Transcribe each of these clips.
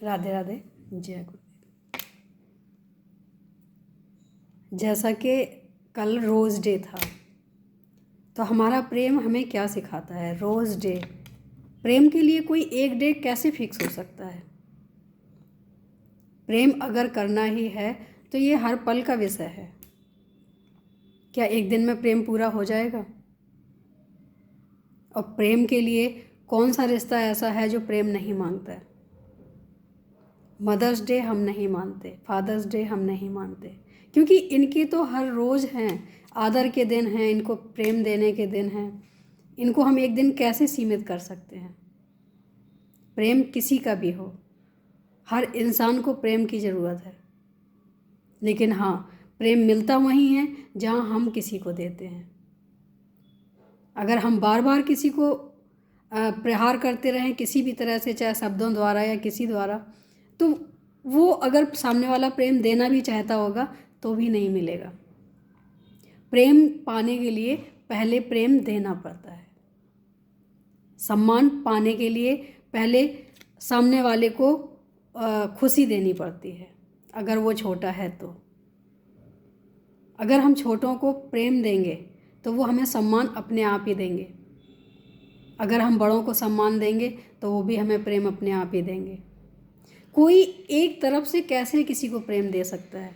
राधे राधे। जय गुरुदेव। जैसा कि कल रोज़ डे था, तो हमारा प्रेम हमें क्या सिखाता है? रोज़ डे, प्रेम के लिए कोई एक डे कैसे फिक्स हो सकता है? प्रेम अगर करना ही है तो ये हर पल का विषय है। क्या एक दिन में प्रेम पूरा हो जाएगा? और प्रेम के लिए कौन सा रिश्ता ऐसा है जो प्रेम नहीं मांगता है? मदर्स डे हम नहीं मानते, फादर्स डे हम नहीं मानते, क्योंकि इनकी तो हर रोज़ हैं, आदर के दिन हैं, इनको प्रेम देने के दिन हैं। इनको हम एक दिन कैसे सीमित कर सकते हैं? प्रेम किसी का भी हो, हर इंसान को प्रेम की ज़रूरत है, लेकिन हाँ, प्रेम मिलता वहीं है जहाँ हम किसी को देते हैं। अगर हम बार बार किसी को प्रहार करते रहें किसी भी तरह से, चाहे शब्दों द्वारा या किसी द्वारा, तो वो अगर सामने वाला प्रेम देना भी चाहता होगा तो भी नहीं मिलेगा। प्रेम पाने के लिए पहले प्रेम देना पड़ता है। सम्मान पाने के लिए पहले सामने वाले को खुशी देनी पड़ती है, अगर वो छोटा है तो। अगर हम छोटों को प्रेम देंगे तो वो हमें सम्मान अपने आप ही देंगे। अगर हम बड़ों को सम्मान देंगे तो वो भी हमें प्रेम अपने आप ही देंगे। कोई एक तरफ से कैसे किसी को प्रेम दे सकता है?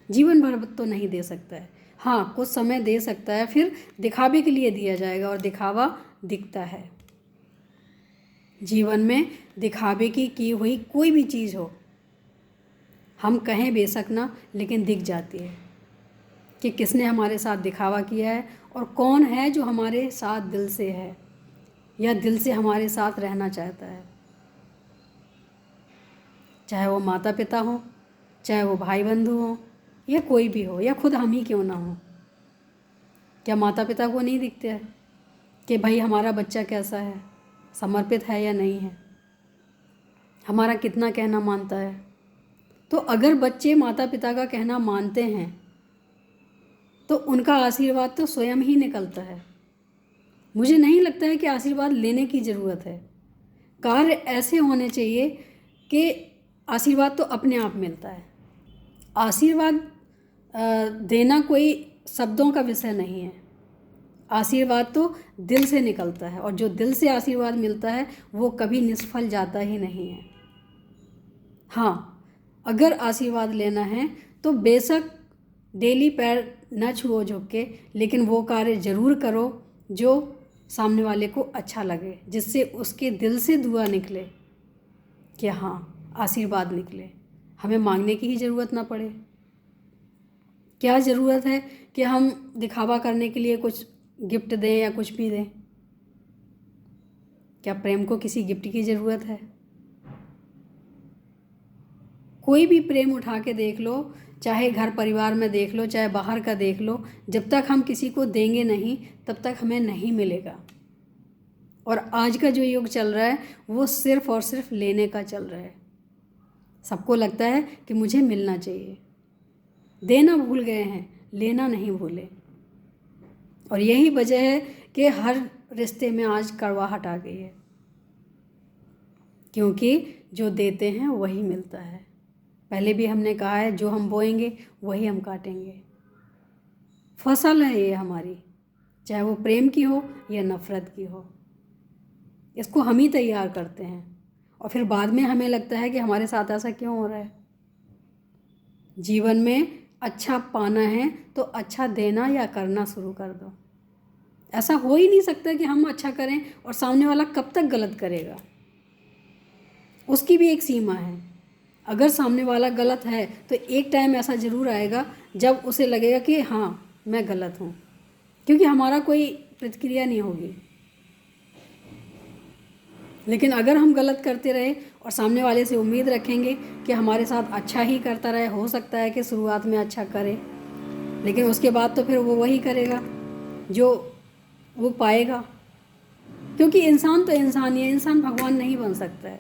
जीवन भर तो नहीं दे सकता है। हाँ, कुछ समय दे सकता है, फिर दिखावे के लिए दिया जाएगा, और दिखावा दिखता है। जीवन में दिखावे की हुई कोई भी चीज़ हो, हम कहें बेशक ना, लेकिन दिख जाती है कि किसने हमारे साथ दिखावा किया है और कौन है जो हमारे साथ दिल से है या दिल से हमारे साथ रहना चाहता है। चाहे वो माता पिता हो, चाहे वो भाई बंधु हो, या कोई भी हो, या खुद हम ही क्यों ना हो। क्या माता पिता को नहीं दिखते है कि भाई हमारा बच्चा कैसा है, समर्पित है या नहीं है, हमारा कितना कहना मानता है? तो अगर बच्चे माता पिता का कहना मानते हैं तो उनका आशीर्वाद तो स्वयं ही निकलता है। मुझे नहीं लगता है कि आशीर्वाद लेने की ज़रूरत है। कार्य ऐसे होने चाहिए कि आशीर्वाद तो अपने आप मिलता है। आशीर्वाद देना कोई शब्दों का विषय नहीं है। आशीर्वाद तो दिल से निकलता है, और जो दिल से आशीर्वाद मिलता है वो कभी निष्फल जाता ही नहीं है। हाँ, अगर आशीर्वाद लेना है तो बेशक डेली पैर न छुओ झुक के, लेकिन वो कार्य ज़रूर करो जो सामने वाले को अच्छा लगे, जिससे उसके दिल से दुआ निकले कि हाँ, आशीर्वाद निकले, हमें मांगने की ही ज़रूरत ना पड़े। क्या ज़रूरत है कि हम दिखावा करने के लिए कुछ गिफ्ट दें या कुछ भी दें? क्या प्रेम को किसी गिफ्ट की ज़रूरत है? कोई भी प्रेम उठा के देख लो, चाहे घर परिवार में देख लो, चाहे बाहर का देख लो, जब तक हम किसी को देंगे नहीं तब तक हमें नहीं मिलेगा। और आज का जो युग चल रहा है वो सिर्फ़ और सिर्फ लेने का चल रहा है। सबको लगता है कि मुझे मिलना चाहिए, देना भूल गए हैं, लेना नहीं भूले। और यही वजह है कि हर रिश्ते में आज कड़वाहट आ गई है, क्योंकि जो देते हैं वही मिलता है। पहले भी हमने कहा है, जो हम बोएंगे वही हम काटेंगे। फसल है ये हमारी, चाहे वो प्रेम की हो या नफ़रत की हो, इसको हम ही तैयार करते हैं, और फिर बाद में हमें लगता है कि हमारे साथ ऐसा क्यों हो रहा है। जीवन में अच्छा पाना है तो अच्छा देना या करना शुरू कर दो। ऐसा हो ही नहीं सकता कि हम अच्छा करें और सामने वाला कब तक गलत करेगा। उसकी भी एक सीमा है। अगर सामने वाला गलत है तो एक टाइम ऐसा ज़रूर आएगा जब उसे लगेगा कि हाँ, मैं गलत हूँ, क्योंकि हमारा कोई प्रतिक्रिया नहीं होगी। लेकिन अगर हम गलत करते रहे और सामने वाले से उम्मीद रखेंगे कि हमारे साथ अच्छा ही करता रहे, हो सकता है कि शुरुआत में अच्छा करे, लेकिन उसके बाद तो फिर वो वही करेगा जो वो पाएगा। क्योंकि इंसान तो इंसान ही है, इंसान भगवान नहीं बन सकता है।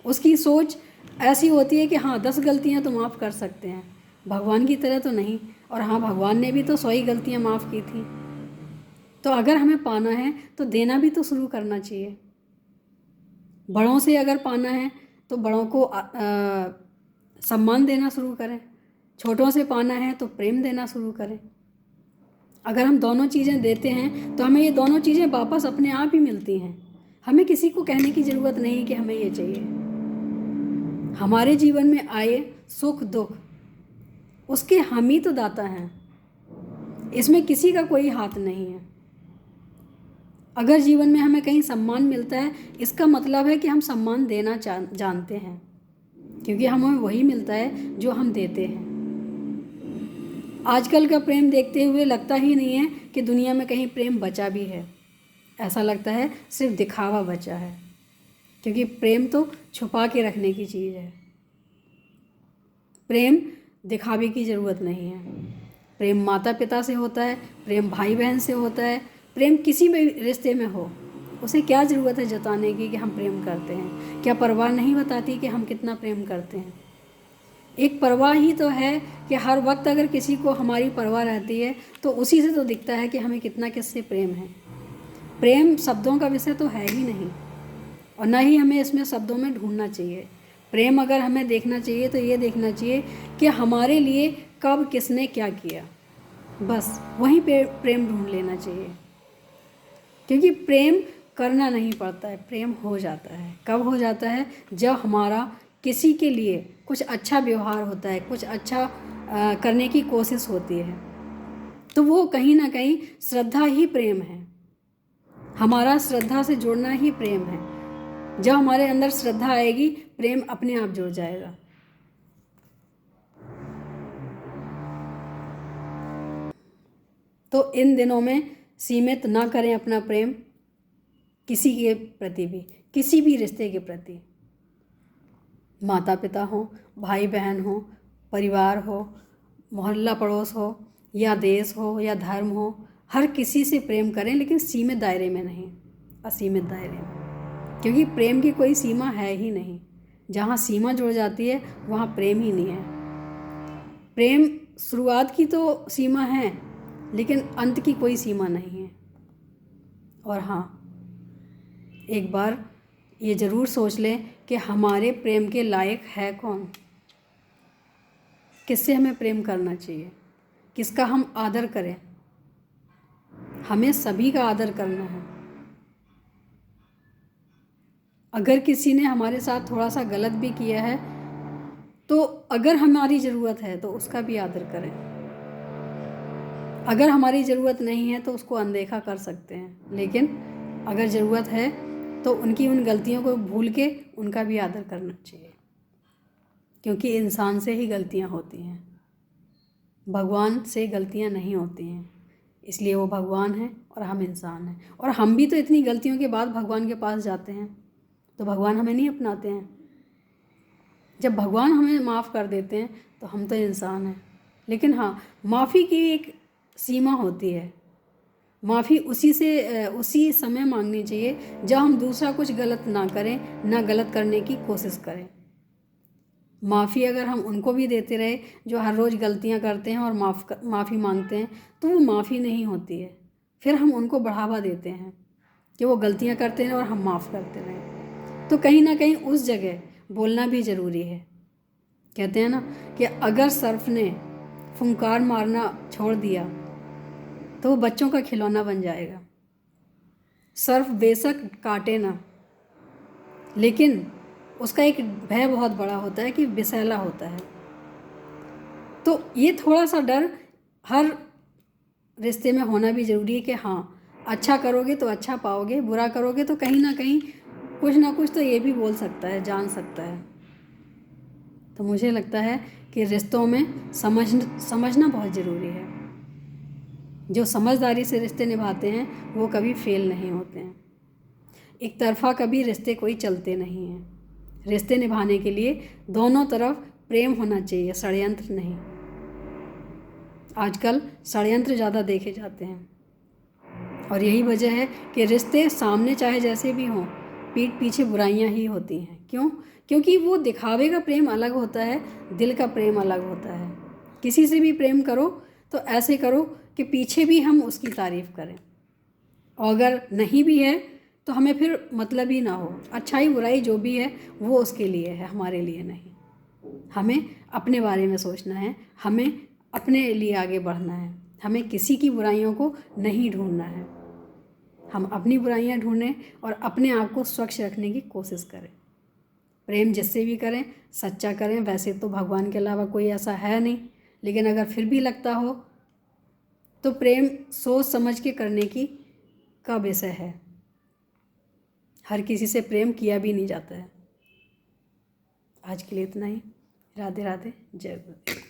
उसकी सोच ऐसी होती है कि हाँ, 10 गलतियाँ तो माफ़ कर सकते हैं, भगवान की तरह तो नहीं। और हाँ, भगवान ने भी तो 100 ही गलतियाँ माफ़ की थी। तो अगर हमें पाना है तो देना भी तो शुरू करना चाहिए। बड़ों से अगर पाना है तो बड़ों को सम्मान देना शुरू करें, छोटों से पाना है तो प्रेम देना शुरू करें। अगर हम दोनों चीज़ें देते हैं तो हमें ये दोनों चीज़ें वापस अपने आप ही मिलती हैं। हमें किसी को कहने की ज़रूरत नहीं कि हमें ये चाहिए। हमारे जीवन में आए सुख दुख उसके हम ही तो दाता हैं, इसमें किसी का कोई हाथ नहीं है। अगर जीवन में हमें कहीं सम्मान मिलता है, इसका मतलब है कि हम सम्मान देना जानते हैं, क्योंकि हमें वही मिलता है जो हम देते हैं। आजकल का प्रेम देखते हुए लगता ही नहीं है कि दुनिया में कहीं प्रेम बचा भी है। ऐसा लगता है सिर्फ दिखावा बचा है, क्योंकि प्रेम तो छुपा के रखने की चीज़ है। प्रेम दिखावे की ज़रूरत नहीं है। प्रेम माता पिता से होता है, प्रेम भाई बहन से होता है, प्रेम किसी भी रिश्ते में हो, उसे क्या ज़रूरत है जताने की कि हम प्रेम करते हैं। क्या परवाह नहीं बताती कि हम कितना प्रेम करते हैं? एक परवाह ही तो है कि हर वक्त अगर किसी को हमारी परवाह रहती है तो उसी से तो दिखता है कि हमें कितना किससे प्रेम है। प्रेम शब्दों का विषय तो है ही नहीं, और ना ही हमें इसमें शब्दों में ढूंढना चाहिए। प्रेम अगर हमें देखना चाहिए तो ये देखना चाहिए कि हमारे लिए कब किसने क्या किया, बस वहीं पे प्रेम ढूंढ लेना चाहिए। क्योंकि प्रेम करना नहीं पड़ता है, प्रेम हो जाता है। कब हो जाता है? जब हमारा किसी के लिए कुछ अच्छा व्यवहार होता है, कुछ अच्छा करने की कोशिश होती है, तो वो कहीं ना कहीं श्रद्धा ही प्रेम है। हमारा श्रद्धा से जुड़ना ही प्रेम है। जब हमारे अंदर श्रद्धा आएगी, प्रेम अपने आप जुड़ जाएगा। तो इन दिनों में सीमित ना करें अपना प्रेम किसी के प्रति भी, किसी भी रिश्ते के प्रति। माता पिता हो, भाई बहन हो, परिवार हो, मोहल्ला पड़ोस हो, या देश हो या धर्म हो, हर किसी से प्रेम करें, लेकिन सीमित दायरे में नहीं, असीमित दायरे में। क्योंकि प्रेम की कोई सीमा है ही नहीं। जहाँ सीमा जुड़ जाती है वहाँ प्रेम ही नहीं है। प्रेम शुरुआत की तो सीमा है, लेकिन अंत की कोई सीमा नहीं है। और हाँ, एक बार ये ज़रूर सोच लें कि हमारे प्रेम के लायक है कौन, किससे हमें प्रेम करना चाहिए, किसका हम आदर करें। हमें सभी का आदर करना है। अगर किसी ने हमारे साथ थोड़ा सा गलत भी किया है तो अगर हमारी ज़रूरत है तो उसका भी आदर करें। अगर हमारी ज़रूरत नहीं है तो उसको अनदेखा कर सकते हैं, लेकिन अगर ज़रूरत है तो उनकी उन गलतियों को भूल के उनका भी आदर करना चाहिए। क्योंकि इंसान से ही गलतियां होती हैं, भगवान से गलतियां नहीं होती हैं। इसलिए वो भगवान हैं और हम इंसान हैं। और हम भी तो इतनी गलतियों के बाद भगवान के पास जाते हैं, तो भगवान हमें नहीं अपनाते हैं। जब भगवान हमें माफ़ कर देते हैं तो हम तो इंसान हैं। लेकिन हाँ, माफ़ी की एक सीमा होती है। माफ़ी उसी समय मांगनी चाहिए जब हम दूसरा कुछ गलत ना करें, ना गलत करने की कोशिश करें। माफ़ी अगर हम उनको भी देते रहे जो हर रोज़ गलतियां करते हैं और माफ़ी मांगते हैं, तो वो माफ़ी नहीं होती है। फिर हम उनको बढ़ावा देते हैं कि वो गलतियां करते हैं और हम माफ़ करते रहें। तो कहीं ना कहीं उस जगह बोलना भी ज़रूरी है। कहते हैं ना कि अगर सर्फ ने फुंकार मारना छोड़ दिया तो वो बच्चों का खिलौना बन जाएगा। सर्फ बेशक काटे ना, लेकिन उसका एक भय बहुत बड़ा होता है कि विषैला होता है। तो ये थोड़ा सा डर हर रिश्ते में होना भी ज़रूरी है कि हाँ, अच्छा करोगे तो अच्छा पाओगे, बुरा करोगे तो कहीं ना कहीं कुछ ना कुछ तो ये भी बोल सकता है, जान सकता है। तो मुझे लगता है कि रिश्तों में समझना बहुत ज़रूरी है। जो समझदारी से रिश्ते निभाते हैं वो कभी फेल नहीं होते हैं। एक तरफा कभी रिश्ते कोई चलते नहीं हैं। रिश्ते निभाने के लिए दोनों तरफ प्रेम होना चाहिए, षड्यंत्र नहीं। आजकल षड्यंत्र ज़्यादा देखे जाते हैं और यही वजह है कि रिश्ते सामने चाहे जैसे भी हों, पीठ पीछे बुराइयां ही होती हैं। क्यों? क्योंकि वो दिखावे का प्रेम अलग होता है, दिल का प्रेम अलग होता है। किसी से भी प्रेम करो तो ऐसे करो कि पीछे भी हम उसकी तारीफ़ करें, और अगर नहीं भी है तो हमें फिर मतलब ही ना हो। अच्छाई बुराई जो भी है वो उसके लिए है, हमारे लिए नहीं। हमें अपने बारे में सोचना है, हमें अपने लिए आगे बढ़ना है, हमें किसी की बुराइयों को नहीं ढूंढना है। हम अपनी बुराइयां ढूंढें और अपने आप को स्वच्छ रखने की कोशिश करें। प्रेम जिससे भी करें सच्चा करें। वैसे तो भगवान के अलावा कोई ऐसा है नहीं, लेकिन अगर फिर भी लगता हो तो प्रेम सोच समझ के करने की का विषय है। हर किसी से प्रेम किया भी नहीं जाता है। आज के लिए इतना ही। राधे राधे, जय गुरु।